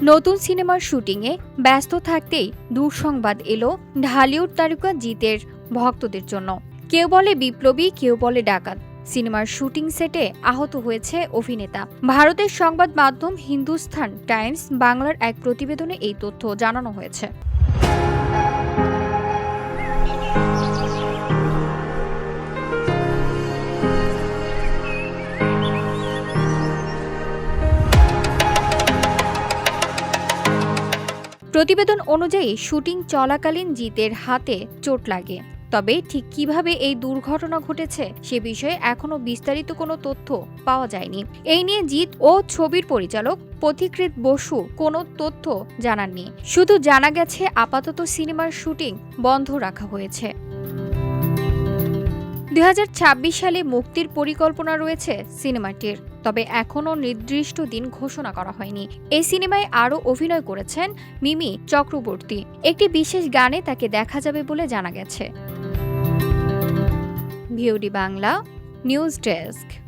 নতুন সিনেমার শুটিংয়ে ব্যস্ত থাকতেই দুঃসংবাদ এলো ঢালিউড তারকা জিতের ভক্তদের জন্য। কেউ বলে বিপ্লবী, কেউ বলে ডাকাত। সিনেমার শুটিং সেটে আহত হয়েছে অভিনেতা। ভারতের সংবাদ মাধ্যম হিন্দুস্তান টাইমস বাংলার এক প্রতিবেদনে এই তথ্য জানানো হয়েছে। প্রতিবেদন অনুযায়ী শুটিং চলাকালীন জিতের হাতে চোট লাগে। তবে ঠিক কিভাবে এই দুর্ঘটনা ঘটেছে সে বিষয়ে এখনো বিস্তারিত কোনো তথ্য পাওয়া যায়নি। এই নিয়ে জিত ও ছবির পরিচালক পথিকৃৎ বসু কোনো তথ্য জানাননি। শুধু জানা গেছে আপাতত সিনেমার শুটিং বন্ধ রাখা হয়েছে। 2026 সালে মুক্তির পরিকল্পনা রয়েছে সিনেমাটির, তবে এখনও নির্দিষ্ট দিন ঘোষণা করা হয়নি। এই সিনেমায় আরও অভিনয় করেছেন মিমি চক্রবর্তী। একটি বিশেষ গানে তাকে দেখা যাবে বলে জানা গেছে। VOD Bangla news desk.